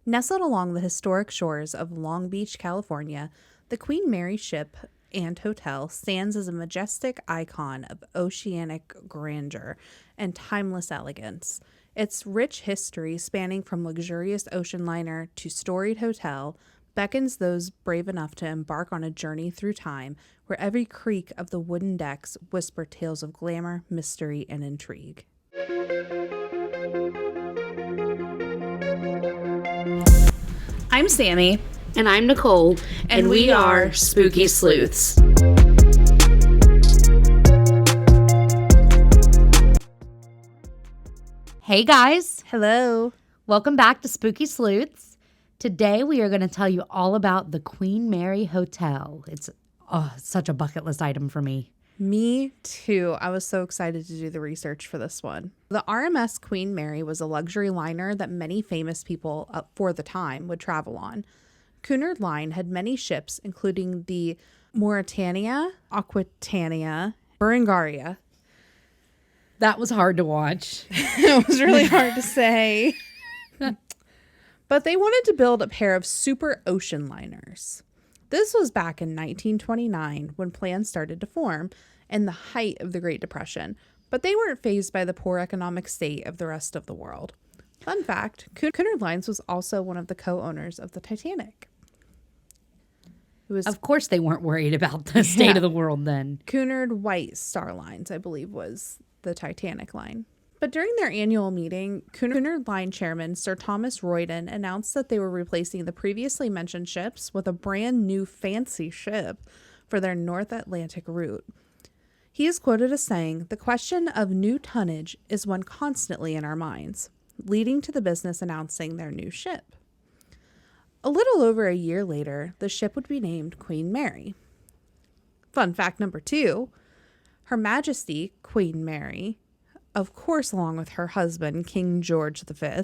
Nestled along the historic shores of Long Beach, California, the Queen Mary ship and hotel stands as a majestic icon of oceanic grandeur and timeless elegance. Its rich history, spanning from luxurious ocean liner to storied hotel, beckons those brave enough to embark on a journey through time where every creak of the wooden decks whisper tales of glamour, mystery, and intrigue. I'm Sammy. And I'm Nicole. And we are Spooky Sleuths. Hey guys. Hello. Welcome back to Spooky Sleuths. Today we are going to tell you all about the Queen Mary Hotel. It's such a bucket list item for me. Me too. I was so excited to do the research for this one. The RMS Queen Mary was a luxury liner that many famous people for the time would travel on. Cunard Line had many ships, including the Mauretania, Aquitania, Berengaria. That was hard to watch. It was really hard to say. But they wanted to build a pair of super ocean liners. This was back in 1929 when plans started to form in the height of the Great Depression, but they weren't fazed by the poor economic state of the rest of the world. Fun fact, Cunard Lines was also one of the co-owners of the Titanic. Of course they weren't worried about the state of the world then. Cunard White Star Lines, I believe, was the Titanic line. But during their annual meeting, Cunard Line chairman Sir Thomas Royden announced that they were replacing the previously mentioned ships with a brand new fancy ship for their North Atlantic route. He is quoted as saying, "The question of new tonnage is one constantly in our minds," leading to the business announcing their new ship. A little over a year later, the ship would be named Queen Mary. Fun fact number 2, Her Majesty, Queen Mary, of course along with her husband, King George V,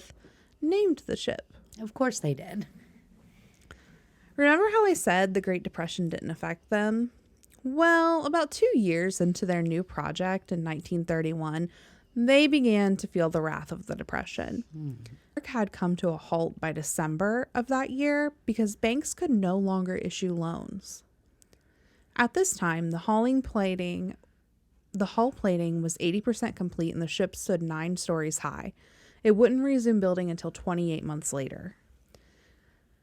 named the ship. Of course they did. Remember how I said the Great Depression didn't affect them? Well, about 2 years into their new project in 1931, they began to feel the wrath of the Depression. Work had come to a halt by December of that year because banks could no longer issue loans. At this time, the hull plating was 80% complete and the ship stood 9 stories high. It wouldn't resume building until 28 months later.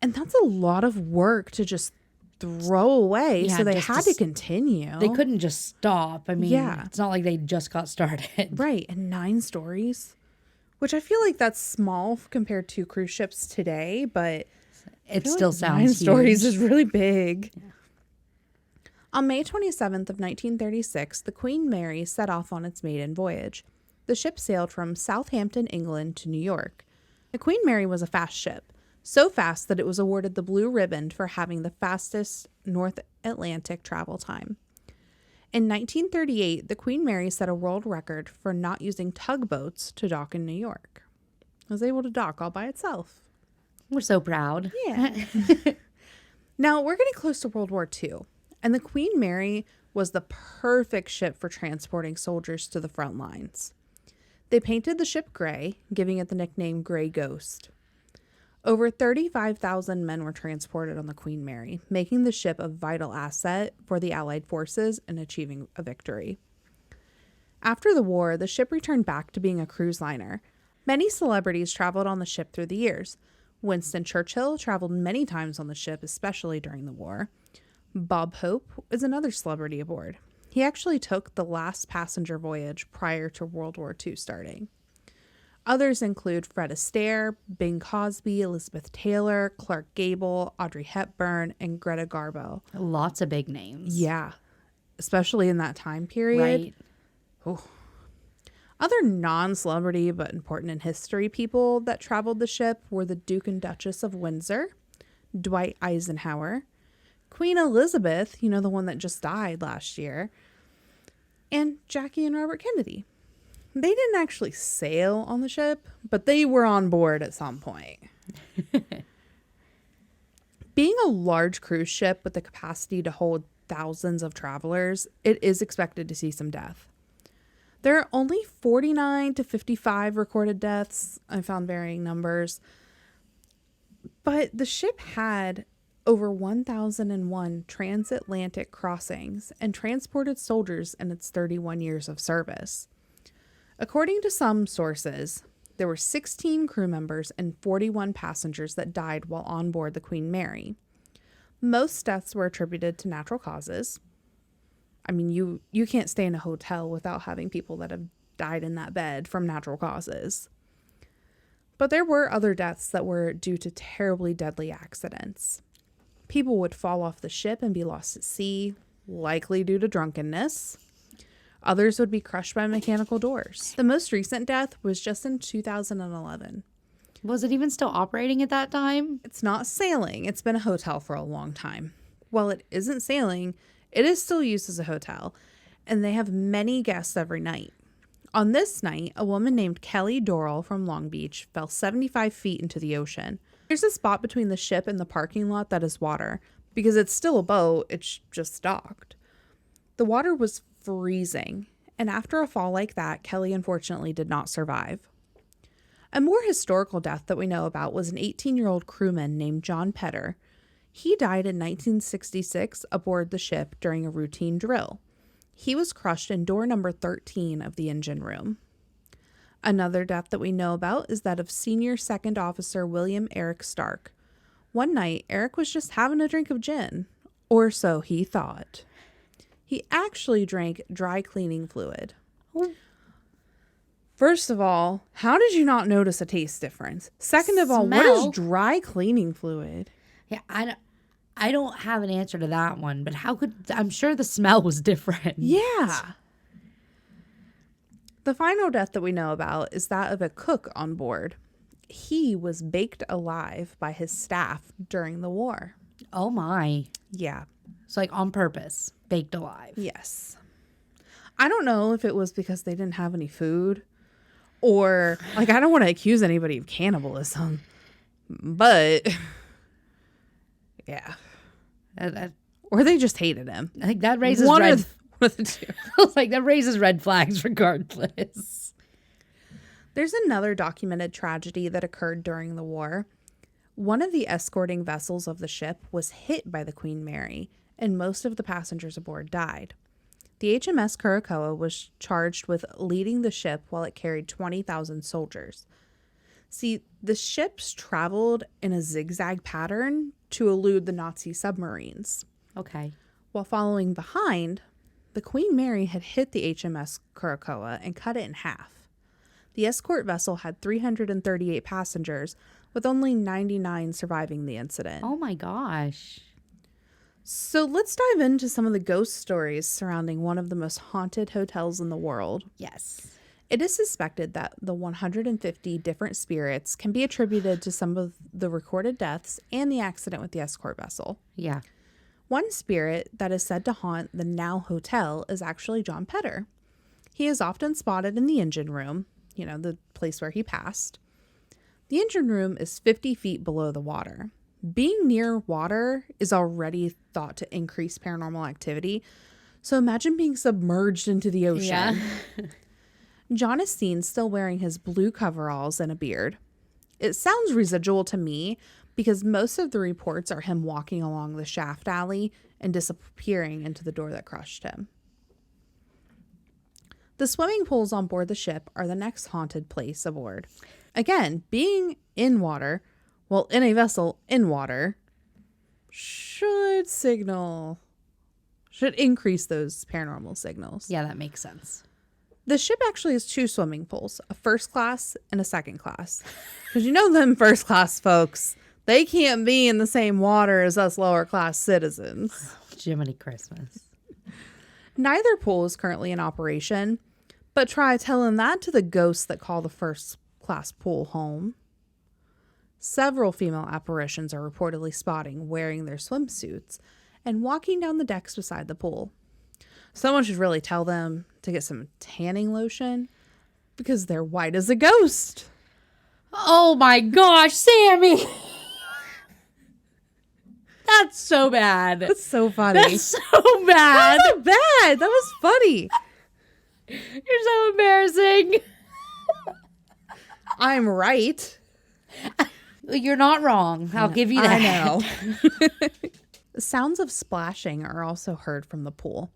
And that's a lot of work to just throw away, so they had to continue. They couldn't just stop. I mean, It's not like they just got started. Right, and 9 stories, which I feel like that's small compared to cruise ships today, but it still sounds 9 huge. stories is really big. Yeah. On May 27th of 1936, the Queen Mary set off on its maiden voyage. The ship sailed from Southampton, England to New York. The Queen Mary was a fast ship, so fast that it was awarded the Blue Ribbon for having the fastest North Atlantic travel time. In 1938, the Queen Mary set a world record for not using tugboats to dock in New York. It was able to dock all by itself. We're so proud. Yeah. Now, we're getting close to World War II. And the Queen Mary was the perfect ship for transporting soldiers to the front lines. They painted the ship gray, giving it the nickname Gray Ghost. Over 35,000 men were transported on the Queen Mary, making the ship a vital asset for the Allied forces in achieving a victory. After the war, the ship returned back to being a cruise liner. Many celebrities traveled on the ship through the years. Winston Churchill traveled many times on the ship, especially during the war. Bob Hope is another celebrity aboard. He actually took the last passenger voyage prior to World War II starting. Others include Fred Astaire, Bing Crosby, Elizabeth Taylor, Clark Gable, Audrey Hepburn, and Greta Garbo. Lots of big names. Yeah, especially in that time period. Right. Oh. Other non-celebrity but important in history people that traveled the ship were the Duke and Duchess of Windsor, Dwight Eisenhower, Queen Elizabeth, the one that just died last year, and Jackie and Robert Kennedy. They didn't actually sail on the ship, but they were on board at some point. Being a large cruise ship with the capacity to hold thousands of travelers, it is expected to see some death. There are only 49 to 55 recorded deaths. I found varying numbers. But the ship had over 1,001 transatlantic crossings and transported soldiers in its 31 years of service. According to some sources, there were 16 crew members and 41 passengers that died while on board the Queen Mary. Most deaths were attributed to natural causes. I mean, you can't stay in a hotel without having people that have died in that bed from natural causes. But there were other deaths that were due to terribly deadly accidents. People would fall off the ship and be lost at sea, likely due to drunkenness. Others would be crushed by mechanical doors. The most recent death was just in 2011. Was it even still operating at that time? It's not sailing. It's been a hotel for a long time. While it isn't sailing, it is still used as a hotel, and they have many guests every night. On this night, a woman named Kelly Dorrell from Long Beach fell 75 feet into the ocean. There's a spot between the ship and the parking lot that is water. Because it's still a boat, it's just docked. The water was freezing, and after a fall like that, Kelly unfortunately did not survive. A more historical death that we know about was an 18-year-old crewman named John Pedder. He died in 1966 aboard the ship during a routine drill. He was crushed in door number 13 of the engine room. Another death that we know about is that of Senior Second Officer William Eric Stark. One night, Eric was just having a drink of gin, or so he thought. He actually drank dry cleaning fluid. First of all, how did you not notice a taste difference? Second of all, what is dry cleaning fluid? Yeah, I don't have an answer to that one, but I'm sure the smell was different. Yeah. The final death that we know about is that of a cook on board. He was baked alive by his staff during the war. Oh my. Yeah. So like on purpose, baked alive. Yes. I don't know if it was because they didn't have any food or like, I don't want to accuse anybody of cannibalism, but yeah. Or they just hated him. I think that raises one of the two. Like that raises red flags regardless. There's another documented tragedy that occurred during the war. One of the escorting vessels of the ship was hit by the Queen Mary, and most of the passengers aboard died. The HMS Curaçao was charged with leading the ship while it carried 20,000 soldiers. See, the ships traveled in a zigzag pattern to elude the Nazi submarines. Okay. While following behind, the Queen Mary had hit the HMS Curaçao and cut it in half. The escort vessel had 338 passengers, with only 99 surviving the incident. Oh my gosh. So let's dive into some of the ghost stories surrounding one of the most haunted hotels in the world. Yes. It is suspected that the 150 different spirits can be attributed to some of the recorded deaths and the accident with the escort vessel. Yeah. One spirit that is said to haunt the Now Hotel is actually John Pedder. He is often spotted in the engine room, the place where he passed. The engine room is 50 feet below the water. Being near water is already thought to increase paranormal activity. So imagine being submerged into the ocean. Yeah. John is seen still wearing his blue coveralls and a beard. It sounds residual to me because most of the reports are him walking along the shaft alley and disappearing into the door that crushed him. The swimming pools on board the ship are the next haunted place aboard. Again, being in water, in a vessel in water, should increase those paranormal signals. Yeah, that makes sense. The ship actually has two swimming pools, a first class and a second class. Because them first class folks, they can't be in the same water as us lower class citizens. Jiminy Christmas. Neither pool is currently in operation, but try telling that to the ghosts that call the first class pool home. Several female apparitions are reportedly spotting wearing their swimsuits and walking down the decks beside the pool. Someone should really tell them to get some tanning lotion because they're white as a ghost. Oh my gosh, Sammy! That's so bad. That's so funny. That's so bad. That wasn't bad. That was funny. You're so embarrassing. I'm right. You're not wrong. I'll give you that. I know. Sounds of splashing are also heard from the pool.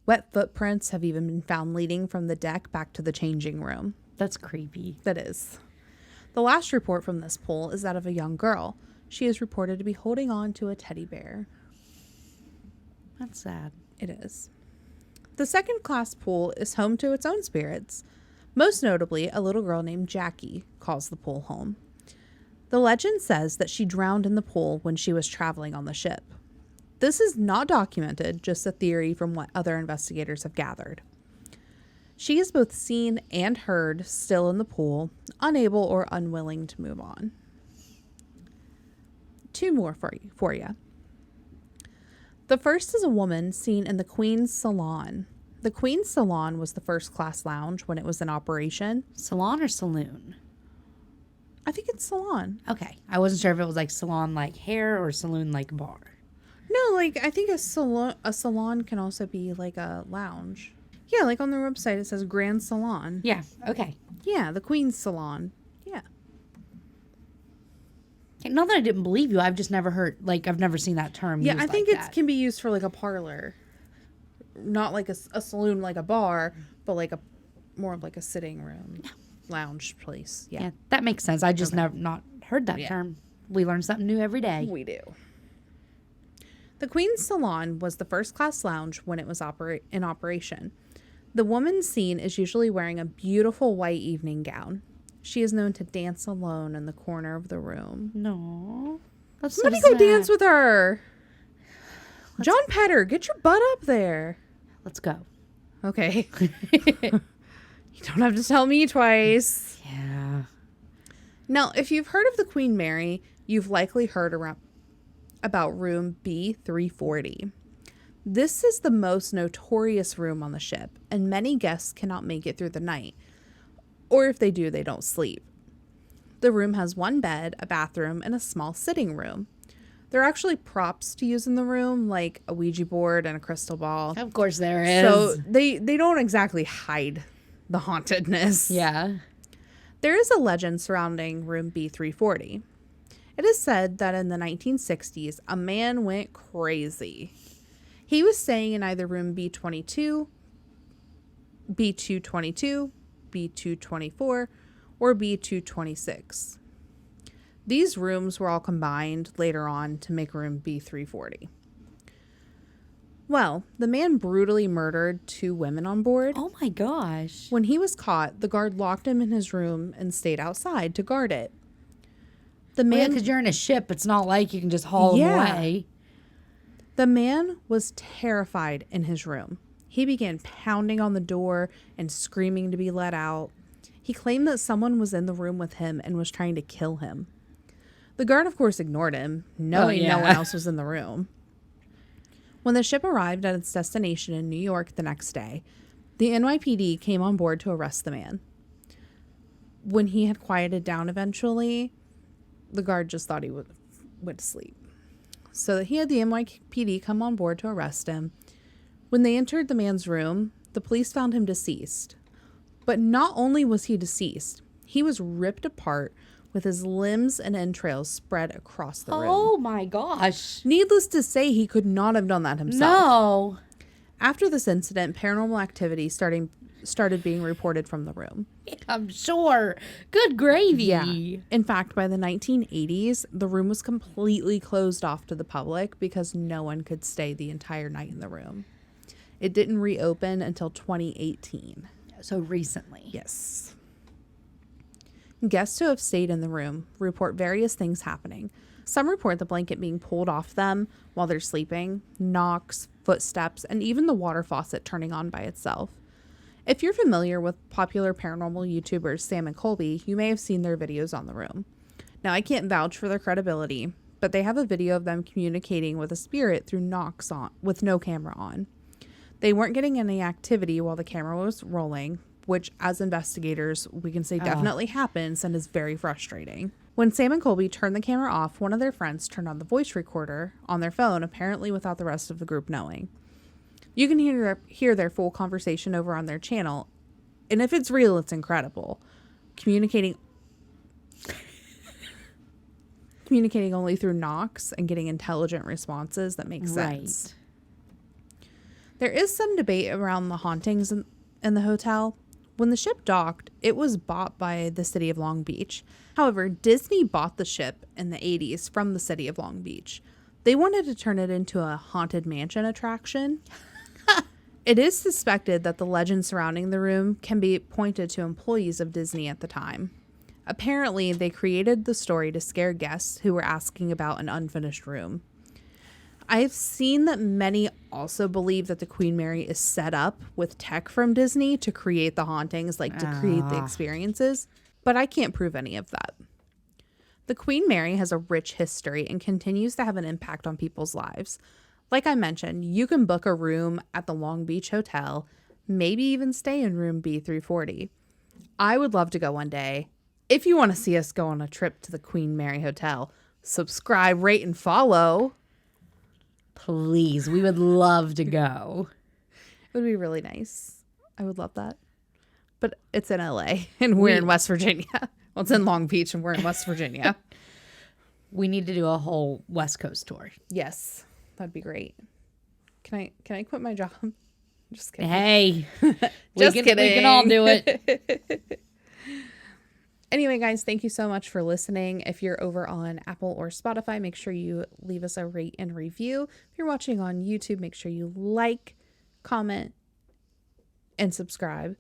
Wet footprints have even been found leading from the deck back to the changing room. That's creepy. That is. The last report from this pool is that of a young girl. She is reported to be holding on to a teddy bear. That's sad. It is. The second class pool is home to its own spirits. Most notably, a little girl named Jackie calls the pool home. The legend says that she drowned in the pool when she was traveling on the ship. This is not documented, just a theory from what other investigators have gathered. She is both seen and heard still in the pool, unable or unwilling to move on. 2 more for you. The first is a woman seen in the Queen's Salon. The Queen's Salon was the first class lounge when it was in operation. Salon or saloon? I think it's salon. Okay. I wasn't sure if it was like salon like hair or saloon like bar. No, like I think a salon can also be like a lounge. Yeah, like on their website it says Grand Salon. Yeah. Okay. Yeah, the Queen's Salon. Yeah. Not that I didn't believe you. I've just never heard, like, I've never seen that term Yeah, used I think like it can be used for like a parlor. Not like a saloon like a bar, but like a more of like a sitting room, lounge place. Yeah. Yeah, that makes sense. I just never not heard that term. We learn something new every day. We do. The Queen's Salon was the first class lounge when it was in operation. The woman seen is usually wearing a beautiful white evening gown. She is known to dance alone in the corner of the room. No. That's Somebody so go sad. dance with her. John Pedder, get your butt up there. Let's go. Okay. You don't have to tell me twice. Yeah. Now, if you've heard of the Queen Mary, you've likely heard about room B340. This is the most notorious room on the ship, and many guests cannot make it through the night. Or if they do, they don't sleep. The room has 1 bed, a bathroom, and a small sitting room. There are actually props to use in the room, like a Ouija board and a crystal ball. Of course there is. So they don't exactly hide the hauntedness. Yeah. There is a legend surrounding room B340. It is said that in the 1960s, a man went crazy. He was staying in either room B22, B222, B224, or B226. These rooms were all combined later on to make room B340. Well, the man brutally murdered 2 women on board. Oh my gosh. When he was caught, the guard locked him in his room and stayed outside to guard it. The man, because you're in a ship, it's not like you can just haul him away. The man was terrified in his room. He began pounding on the door and screaming to be let out. He claimed that someone was in the room with him and was trying to kill him. The guard, of course, ignored him, knowing no one else was in the room. When the ship arrived at its destination in New York the next day, the NYPD came on board to arrest the man. When he had quieted down eventually, the guard just thought he went to sleep. So he had the NYPD come on board to arrest him. When they entered the man's room, the police found him deceased. But not only was he deceased, he was ripped apart with his limbs and entrails spread across the room. Oh my gosh. Needless to say, he could not have done that himself. No. After this incident, paranormal activity started being reported from the room. I'm sure. Good gravy. Yeah. In fact, by the 1980s, the room was completely closed off to the public because no one could stay the entire night in the room. It didn't reopen until 2018. So recently. Yes. Guests who have stayed in the room report various things happening. Some report the blanket being pulled off them while they're sleeping, knocks, footsteps, and even the water faucet turning on by itself. If you're familiar with popular paranormal YouTubers Sam and Colby, you may have seen their videos on the room. Now, I can't vouch for their credibility, but they have a video of them communicating with a spirit through knocks on with no camera on. They weren't getting any activity while the camera was rolling, which as investigators, we can say definitely happens and is very frustrating. When Sam and Colby turned the camera off, one of their friends turned on the voice recorder on their phone, apparently without the rest of the group knowing. You can hear their full conversation over on their channel, and if it's real, it's incredible. Communicating communicating only through knocks and getting intelligent responses that make sense. There is some debate around the hauntings in the hotel. When the ship docked, it was bought by the city of Long Beach. However, Disney bought the ship in the 80s from the city of Long Beach. They wanted to turn it into a haunted mansion attraction. It is suspected that the legend surrounding the room can be pointed to employees of Disney at the time. Apparently, they created the story to scare guests who were asking about an unfinished room. I've seen that many also believe that the Queen Mary is set up with tech from Disney to create the hauntings, like to create the experiences, but I can't prove any of that. The Queen Mary has a rich history and continues to have an impact on people's lives. Like I mentioned, you can book a room at the Long Beach Hotel, maybe even stay in room B340. I would love to go one day. If you want to see us go on a trip to the Queen Mary Hotel, subscribe, rate, and follow. Please, we would love to go. It would be really nice. I would love that. But it's in LA and we're in West Virginia. Well, it's in Long Beach and we're in West Virginia. We need to do a whole West Coast tour. Yes, that'd be great. Can I quit my job? Just kidding. Hey, Just kidding. We can all do it. Anyway, guys, thank you so much for listening. If you're over on Apple or Spotify, make sure you leave us a rate and review. If you're watching on YouTube, make sure you like, comment, and subscribe.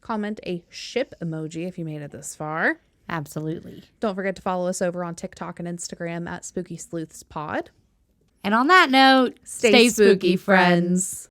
Comment a ship emoji if you made it this far. Absolutely. Don't forget to follow us over on TikTok and Instagram at Spooky Sleuths Pod. And on that note, Stay spooky, friends.